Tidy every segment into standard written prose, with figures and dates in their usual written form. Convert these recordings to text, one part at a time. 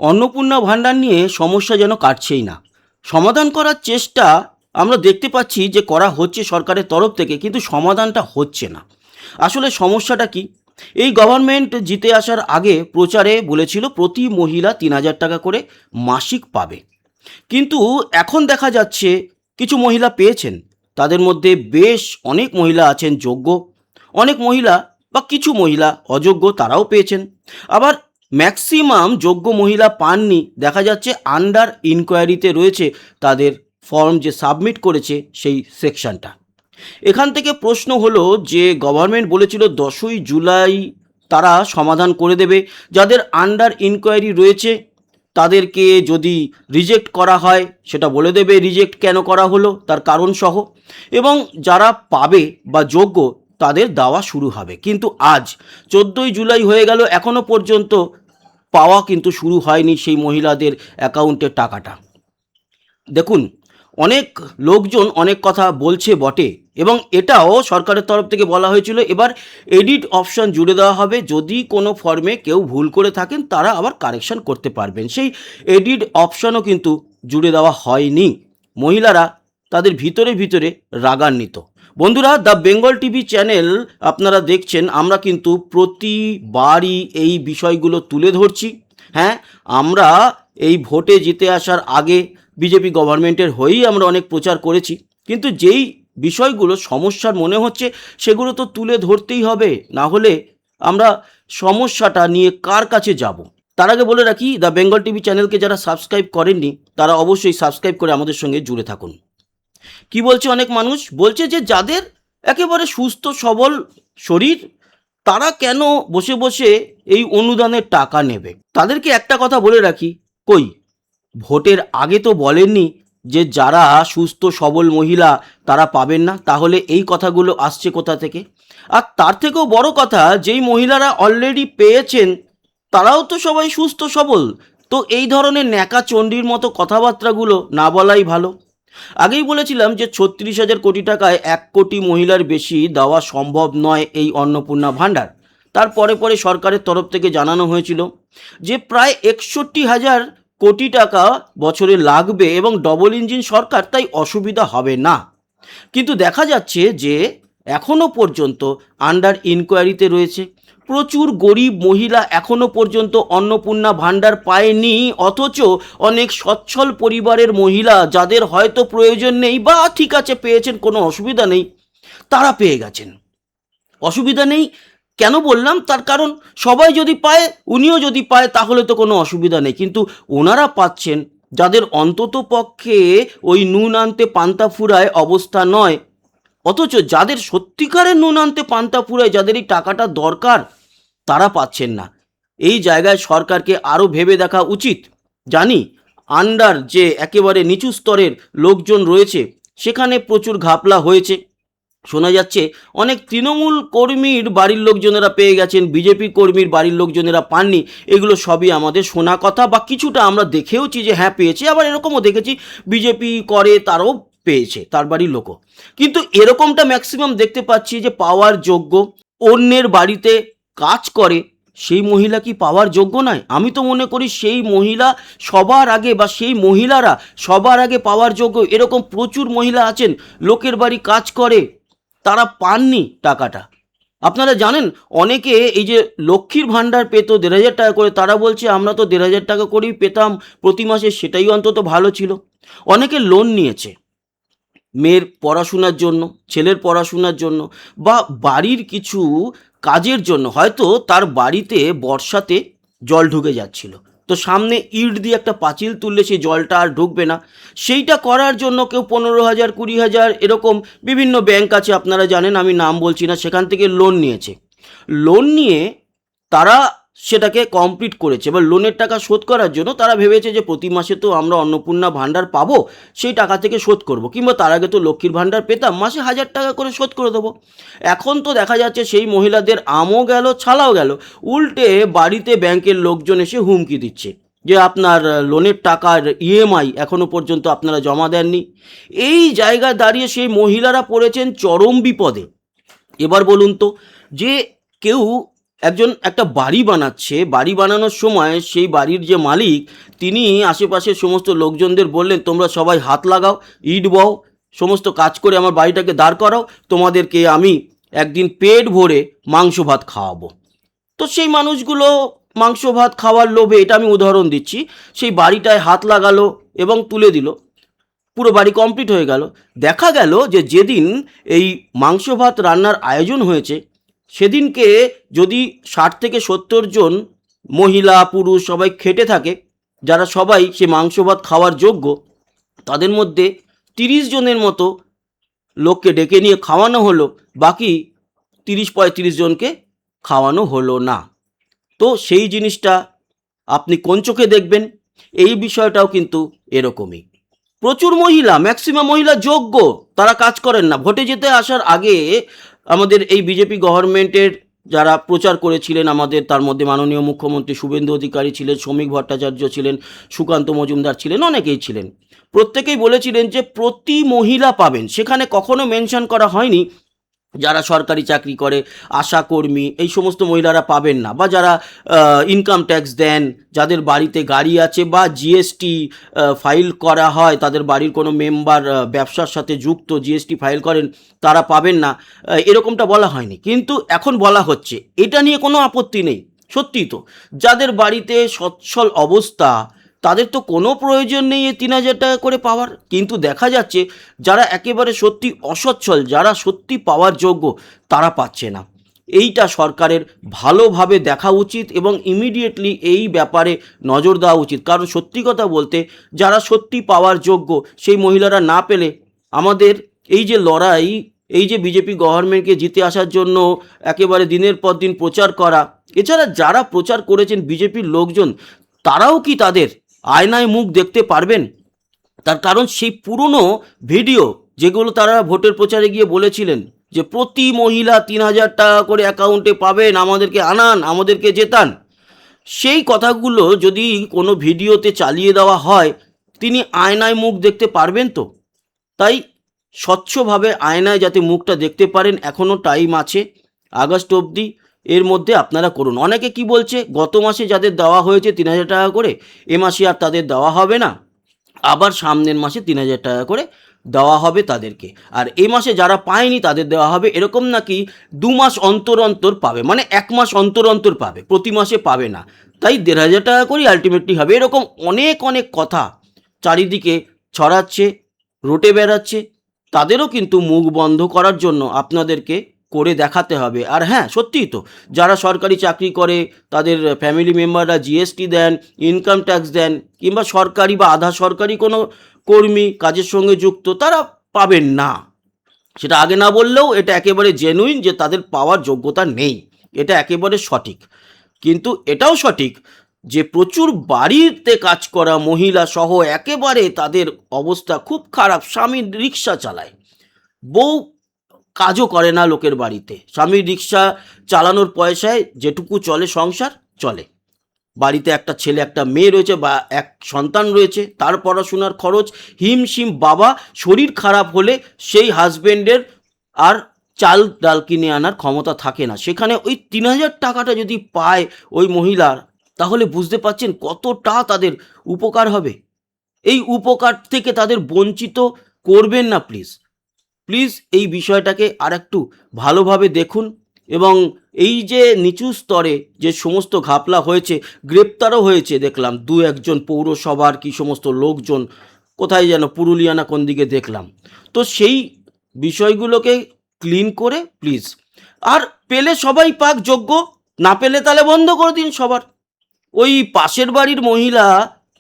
অন্নপূর্ণা ভাণ্ডার নিয়ে সমস্যা যেন কাটছেই না। সমাধান করার চেষ্টা আমরা দেখতে পাচ্ছি যে করা হচ্ছে সরকারের তরফ থেকে, কিন্তু সমাধানটা হচ্ছে না। আসলে সমস্যাটা কি? এই গভর্নমেন্ট জিতে আসার আগে প্রচারে বলেছিল প্রতি মহিলা ৩,০০০ টাকা করে মাসিক পাবে। কিন্তু এখন দেখা যাচ্ছে কিছু মহিলা পেয়েছেন। তাদের মধ্যে বেশ অনেক মহিলা আছেন যোগ্য, অনেক মহিলা বা কিছু মহিলা অযোগ্য, তারাও পেয়েছেন। আবার ম্যাক্সিমাম যোগ্য মহিলা পাননি, দেখা যাচ্ছে আন্ডার ইনকোয়ারিতে রয়েছে তাদের ফর্ম যে সাবমিট করেছে সেই সেকশনটা। এখান থেকে প্রশ্ন হলো যে গভর্নমেন্ট বলেছিল 10ই জুলাই তারা সমাধান করে দেবে। যাদের আন্ডার ইনকোয়ারি রয়েছে তাদেরকে যদি রিজেক্ট করা হয় সেটা বলে দেবে রিজেক্ট কেন করা হলো, তার কারণ সহ। এবং যারা পাবে বা যোগ্য তাদের দেওয়া শুরু হবে। কিন্তু আজ 14ই জুলাই হয়ে গেল, এখনও পর্যন্ত পাওয়া কিন্তু শুরু হয়নি সেই মহিলাদের অ্যাকাউন্টের টাকাটা। দেখুন, অনেক লোকজন অনেক কথা বলছে বটে, এবং এটাও সরকারের তরফ থেকে বলা হয়েছিল এবার এডিট অপশান জুড়ে দেওয়া হবে। যদি কোনো ফর্মে কেউ ভুল করে থাকেন তারা আবার কারেকশন করতে পারবেন। সেই এডিট অপশানও কিন্তু জুড়ে দেওয়া হয়নি। মহিলারা তাদের ভিতরে ভিতরে রাগান্বিত। বন্ধুরা, দ্য বেঙ্গল টিভি চ্যানেল আপনারা দেখছেন, আমরা কিন্তু প্রতিবারই এই বিষয়গুলো তুলে ধরছি। হ্যাঁ, আমরা এই ভোটে জিতে আসার আগে বিজেপি গভর্নমেন্টের হয়েই আমরা অনেক প্রচার করেছি, কিন্তু যেই বিষয়গুলো সমস্যার মনে হচ্ছে সেগুলো তো তুলে ধরতেই হবে, না হলে আমরা সমস্যাটা নিয়ে কার কাছে যাব। তার আগে বলে রাখি, দ্য বেঙ্গল টিভি চ্যানেলকে যারা সাবস্ক্রাইব করেননি তারা অবশ্যই সাবস্ক্রাইব করে আমাদের সঙ্গে জুড়ে থাকুন। কি বলছে অনেক মানুষ? বলছে যে যাদের একেবারে সুস্থ সবল শরীর তারা কেন বসে বসে এই অনুদানের টাকা নেবে। তাদেরকে একটা কথা বলে রাখি, কই ভোটের আগে তো বলেননি যে যারা সুস্থ সবল মহিলা তারা পাবেন না, তাহলে এই কথাগুলো আসছে কোথা থেকে? আর তার থেকেও বড় কথা, যেই মহিলারা অলরেডি পেয়েছেন তারাও তো সবাই সুস্থ সবল। তো এই ধরনের ন্যাকা চণ্ডীর মতো কথাবার্তাগুলো না বলাই ভালো। আগেই বলেছিলাম যে ৩৬,০০০ কোটি টাকায় ১ কোটি মহিলার বেশি দেওয়া সম্ভব নয় এই অন্নপূর্ণা ভাণ্ডার। তারপরে পরে সরকারের তরফ থেকে জানানো হয়েছিল যে প্রায় ৬১,০০০ কোটি টাকা বছরে লাগবে এবং ডবল ইঞ্জিন সরকার, তাই অসুবিধা হবে না। কিন্তু দেখা যাচ্ছে যে এখনও পর্যন্ত আন্ডার ইনকোয়ারিতে রয়েছে। প্রচুর গরিব মহিলা এখনও পর্যন্ত অন্নপূর্ণা ভাণ্ডার পায়নি, অথচ অনেক সচ্ছল পরিবারের মহিলা যাদের হয়তো প্রয়োজন নেই বা ঠিক আছে পেয়েছেন কোনো অসুবিধা নেই, তারা পেয়ে গেছেন। অসুবিধা নেই কেন বললাম? তার কারণ সবাই যদি পায়, উনিও যদি পায়, তাহলে তো কোনো অসুবিধা নেই। কিন্তু ওনারা পাচ্ছেন যাদের অন্তত পক্ষে ওই নুন আনতে পান্তা ফুরায় অবস্থা নয়, অথচ যাদের সত্যিকারের নুন আনতে পান্তা ফুরায়, যাদের এই টাকাটা দরকার, তারা পাচ্ছেন না। এই জায়গায় সরকারকে আরও ভেবে দেখা উচিত। জানি আন্ডার যে একেবারে নিচু স্তরের লোকজন রয়েছে সেখানে প্রচুর ঘাপলা হয়েছে। শোনা যাচ্ছে অনেক তৃণমূল কর্মীর বাড়ির লোকজনেরা পেয়ে গেছেন, বিজেপি কর্মীর বাড়ির লোকজনেরা পাননি। এগুলো সবই আমাদের শোনা কথা, বা কিছুটা আমরা দেখেওছি যে হ্যাঁ পেয়েছে, আবার এরকমও দেখেছি বিজেপি করে তারও পেয়েছে তার বাড়ির লোকও। কিন্তু এরকমটা ম্যাক্সিমাম দেখতে পাচ্ছি যে পাওয়ার যোগ্য, অন্যের বাড়িতে কাজ করে সেই মহিলা কি পাওয়ার যোগ্য নয়? আমি তো মনে করি সেই মহিলা সবার আগে, বা সেই মহিলারা সবার আগে পাওয়ার যোগ্য। এরকম প্রচুর মহিলা আছেন লোকের বাড়ি কাজ করে, তারা পাননি টাকাটা। আপনারা জানেন অনেকে এই যে লক্ষ্মীর ভাণ্ডার পেত ১,৫০০ টাকা করে, তারা বলছে আমরা তো ১,৫০০ টাকা করেই পেতাম প্রতি মাসে, সেটাই অন্তত ভালো ছিল। অনেকে লোন নিয়েছে মেয়ের পড়াশোনার জন্য, ছেলের পড়াশোনার জন্য, বা বাড়ির কিছু কাজের জন্য। হয়তো তার বাড়িতে বর্ষাতে জল ঢুকে যাচ্ছিল, তো সামনে ইট দিয়ে একটা পাঁচিল তুললে সেই জলটা আর ঢুকবে না। সেইটা করার জন্য কেউ ১৫,০০০, ২০,০০০, এরকম বিভিন্ন ব্যাংক আছে আপনারা জানেন, আমি নাম বলছি না, সেখান থেকে লোন নিয়েছে। লোন নিয়ে তারা সেটাকে কমপ্লিট করেছে। এবার লোনের টাকা শোধ করার জন্য তারা ভেবেছে যে প্রতি মাসে তো আমরা অন্নপূর্ণা ভাণ্ডার পাবো, সেই টাকা থেকে শোধ করব, কিংবা তার আগে তো লক্ষ্মীর ভাণ্ডার পেতাম, মাসে ১,০০০ টাকা করে শোধ করে দেবো। এখন তো দেখা যাচ্ছে সেই মহিলাদের আমও গেল ছালাও গেল, উল্টে বাড়িতে ব্যাংকের লোকজন এসে হুমকি দিচ্ছে যে আপনার লোনের টাকার ইএমআই এখনও পর্যন্ত আপনারা জমা দেননি। এই জায়গায় দাঁড়িয়ে সেই মহিলারা পড়েছেন চরম বিপদে। এবার বলুন তো, যে কেউ একজন একটা বাড়ি বানাচ্ছে, বাড়ি বানানোর সময় সেই বাড়ির যে মালিক তিনি আশেপাশের সমস্ত লোকজনদের বললেন, তোমরা সবাই হাত লাগাও, ইট বও, সমস্ত কাজ করে আমার বাড়িটাকে দাঁড় করাও, তোমাদেরকে আমি একদিন পেট ভরে মাংস ভাত খাওয়াবো। তো সেই মানুষগুলো মাংস ভাত খাওয়ার লোভে, এটা আমি উদাহরণ দিচ্ছি, সেই বাড়িটায় হাত লাগালো এবং তুলে দিল। পুরো বাড়ি কমপ্লিট হয়ে গেল। দেখা গেল যে যেদিন এই মাংস ভাত রান্নার আয়োজন হয়েছে সেদিনকে যদি 60 থেকে 70 জন মহিলা পুরুষ সবাই খেটে থাকে, যারা সবাই সে মাংস ভাত খাওয়ার যোগ্য, তাদের মধ্যে 30 জনের মতো লোককে ডেকে নিয়ে খাওয়ানো হলো, বাকি 30-35 জনকে খাওয়ানো হলো না। তো সেই জিনিসটা আপনি কোন চোখে দেখবেন? এই বিষয়টাও কিন্তু এরকমই। প্রচুর মহিলা, ম্যাক্সিমাম মহিলা যোগ্য, তারা কাজ করেন না। ভোটে যেতে আসার আগে আমাদের এই বিজেপি গভর্নমেন্টের যারা প্রচার করেছিলেন আমাদের, তার মধ্যে মাননীয় মুখ্যমন্ত্রী শুভেন্দু অধিকারী ছিলেন, শ্রমিক ভট্টাচার্য ছিলেন, সুকান্ত মজুমদার ছিলেন, অনেকেই ছিলেন। প্রত্যেকেই বলেছিলেন যে প্রতি মহিলা পাবেন। সেখানে কখনো মেনশন করা হয়নি যারা সরকারি চাকরি করে, আশাকর্মী, এই সমস্ত মহিলারা পাবেন না, বা যারা ইনকাম ট্যাক্স দেন, যাদের বাড়িতে গাড়ি আছে, বা জিএসটি ফাইল করা হয়, তাদের বাড়ির কোনো মেম্বার ব্যবসার সাথে যুক্ত, জিএসটি ফাইল করেন, তারা পাবেন না, এরকমটা বলা হয়নি। কিন্তু এখন বলা হচ্ছে, এটা নিয়ে কোনো আপত্তি নেই। সত্যিই তো, যাদের বাড়িতে সচ্ছল অবস্থা তাদের তো কোনো প্রয়োজন নেই এই 3,000 টাকা করে পাওয়ার। কিন্তু দেখা যাচ্ছে যারা একেবারে সত্যি অসচ্ছল, যারা সত্যি পাওয়ার যোগ্য, তারা পাচ্ছে না। এইটা সরকারের ভালোভাবে দেখা উচিত এবং ইমিডিয়েটলি এই ব্যাপারে নজর দেওয়া উচিত। কারণ সত্যি কথা বলতে, যারা সত্যি পাওয়ার যোগ্য সেই মহিলারা না পেলে আমাদের এই যে লড়াই, এই যে বিজেপি গভর্নমেন্টকে জিতে আসার জন্য একেবারে দিনের পর দিন প্রচার করা, এছাড়া যারা প্রচার করেছেন বিজেপির লোকজন, তারাও কি তাদের আয়নায় মুখ দেখতে পারবেন? তার কারণ সেই পুরনো ভিডিও যেগুলো তারা ভোটের প্রচারে গিয়ে বলেছিলেন যে প্রতি মহিলা 3,000 টাকা করে অ্যাকাউন্টে পাবেন, আমাদেরকে আনান, আমাদেরকে জেতান, সেই কথাগুলো যদি কোনো ভিডিওতে চালিয়ে দেওয়া হয়, তিনি আয়নায় মুখ দেখতে পারবেন তো? তাই স্বচ্ছভাবে আয়নায় যাতে মুখটা দেখতে পারেন, এখনও টাইম আছে, আগস্ট অবধি, এর মধ্যে আপনারা করুন। অনেকে কি বলছে, গত মাসে যাদের দেওয়া হয়েছে 3,000 টাকা করে, এ মাসে আর তাদের দেওয়া হবে না, আবার সামনের মাসে 3,000 টাকা করে দেওয়া হবে তাদেরকে, আর এই মাসে যারা পায়নি তাদের দেওয়া হবে। এরকম নাকি 2 মাস অন্তর অন্তর পাবে, মানে 1 মাস অন্তর অন্তর পাবে, প্রতি মাসে পাবে না। তাই 1,500 টাকা করেই আলটিমেটলি হবে। এরকম অনেক অনেক কথা চারিদিকে ছড়াচ্ছে, রটে বেড়াচ্ছে। তাদেরও কিন্তু মুখ বন্ধ করার জন্য আপনাদেরকে করে দেখাতে হবে। আর হ্যাঁ, সত্যিই তো, যারা সরকারি চাকরি করে, তাদের ফ্যামিলি মেম্বাররা জিএসটি দেন, ইনকাম ট্যাক্স দেন, কিংবা সরকারি বা আধা সরকারি কোনো কর্মী কাজের সঙ্গে যুক্ত, তারা পাবেন না। সেটা আগে না বললেও এটা একেবারে জেনুইন যে তাদের পাওয়ার যোগ্যতা নেই, এটা একেবারে সঠিক। কিন্তু এটাও সঠিক যে প্রচুর বাড়িতে কাজ করা মহিলা সহ একেবারে তাদের অবস্থা খুব খারাপ। স্বামী রিক্সা চালায়, বউ কাজও করে না লোকের বাড়িতে, স্বামীর রিক্সা চালানোর পয়সায় যেটুকু চলে সংসার চলে। বাড়িতে একটা ছেলে একটা মেয়ে রয়েছে বা এক সন্তান রয়েছে, তার পড়াশোনার খরচ হিমশিম। বাবা শরীর খারাপ হলে সেই হাজবেন্ডের আর চাল ডাল কিনে আনার ক্ষমতা থাকে না, সেখানে ওই 3,000 টাকাটা যদি পায় ওই মহিলার, তাহলে বুঝতে পারছেন কতটা তাদের উপকার হবে। এই উপকার থেকে তাদের বঞ্চিত করবেন না প্লিজ। প্লিজ এই বিষয়টাকে আর একটু ভালোভাবে দেখুন। এবং এই যে নিচু স্তরে যে সমস্ত ঘাপলা হয়েছে, গ্রেপ্তারও হয়েছে দেখলাম 2-1 পৌরসভার কি সমস্ত লোকজন, কোথায় যেন পুরুলিয়া না কোন দিকে দেখলাম। তো সেই বিষয়গুলোকে ক্লিন করে প্লিজ, আর পেলে সবাই পাক যোগ্য, না পেলে তাহলে বন্ধ করে দিন সবার। ওই পাশের বাড়ির মহিলা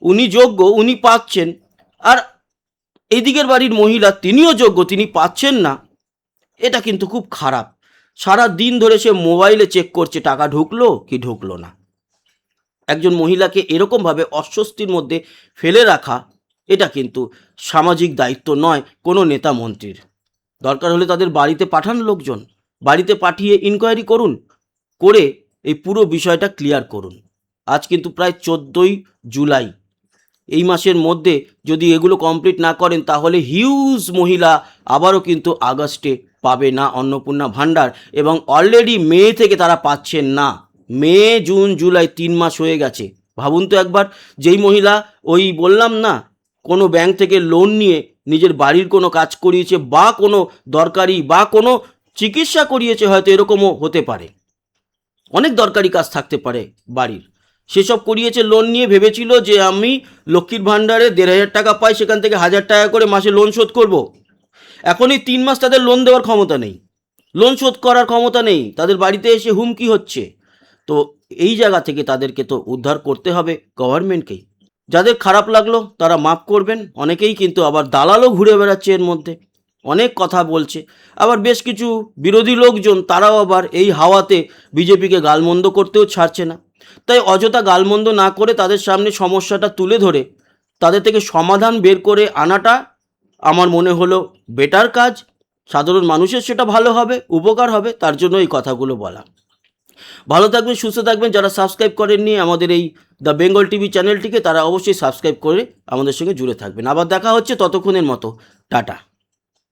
উনি যোগ্য, উনি পাচ্ছেন, আর এদিকের বাড়ির মহিলা তিনিও যোগ্য, তিনি পাচ্ছেন না। এটা কিন্তু খুব খারাপ। সারা দিন ধরে সে মোবাইলে চেক করছে টাকা ঢুকলো কি ঢুকলো না। একজন মহিলাকে এরকমভাবে অস্বস্তির মধ্যে ফেলে রাখা, এটা কিন্তু সামাজিক দায়িত্ব নয় কোনো নেতা মন্ত্রীর। দরকার হলে তাদের বাড়িতে পাঠান লোকজন, বাড়িতে পাঠিয়ে ইনকোয়ারি করুন, করে এই পুরো বিষয়টা ক্লিয়ার করুন। আজ কিন্তু প্রায় 14ই জুলাই। এই মাসের মধ্যে যদি এগুলো কমপ্লিট না করেন, তাহলে হিউজ মহিলা আবারও কিন্তু আগস্টে পাবে না অন্নপূর্ণা ভাণ্ডার, এবং অলরেডি মে থেকে তারা পাচ্ছেন না। মে, জুন, জুলাই 3 মাস হয়ে গেছে। ভাবুন তো একবার, যেই মহিলা ওই বললাম না, কোনো ব্যাংক থেকে লোন নিয়ে নিজের বাড়ির কোনো কাজ করিয়েছে বা কোনো দরকারি বা কোনো চিকিৎসা করিয়েছে, হয়তো এরকমও হতে পারে, অনেক দরকারি কাজ থাকতে পারে বাড়ির, সেসব করিয়েছে লোন নিয়ে, ভেবেছিল যে আমি লক্ষ্মীর ভাণ্ডারে 1,500 টাকা পাই, সেখান থেকে 1,000 টাকা করে মাসে লোন শোধ করব। এখন এই 3 মাস তাদের লোন দেওয়ার ক্ষমতা নেই, লোন শোধ করার ক্ষমতা নেই, তাদের বাড়িতে এসে হুমকি হচ্ছে। তো এই জায়গা থেকে তাদেরকে তো উদ্ধার করতে হবে গভর্নমেন্টকেই। যাদের খারাপ লাগলো তারা মাফ করবেন। অনেকেই কিন্তু আবার দালালও ঘুরে বেড়াচ্ছে এর মধ্যে, অনেক কথা বলছে। আবার বেশ কিছু বিরোধী লোকজন তারাও আবার এই হাওয়াতে বিজেপিকে গালমন্দ করতেও ছাড়ছে না। তাই অযথা গালমন্দ না করে তাদের সামনে সমস্যাটা তুলে ধরে তাদের থেকে সমাধান বের করে আনাটা আমার মনে হলো বেটার কাজ। সাধারণ মানুষের সেটা ভালো হবে, উপকার হবে, তার জন্য এই কথাগুলো বলা। ভালো থাকবেন, সুস্থ থাকবেন। যারা সাবস্ক্রাইব করেননি আমাদের এই দ্য বেঙ্গল টিভি চ্যানেলটিকে, তারা অবশ্যই সাবস্ক্রাইব করে আমাদের সঙ্গে জুড়ে থাকবেন। আবার দেখা হচ্ছে, ততক্ষণের মতো টাটা।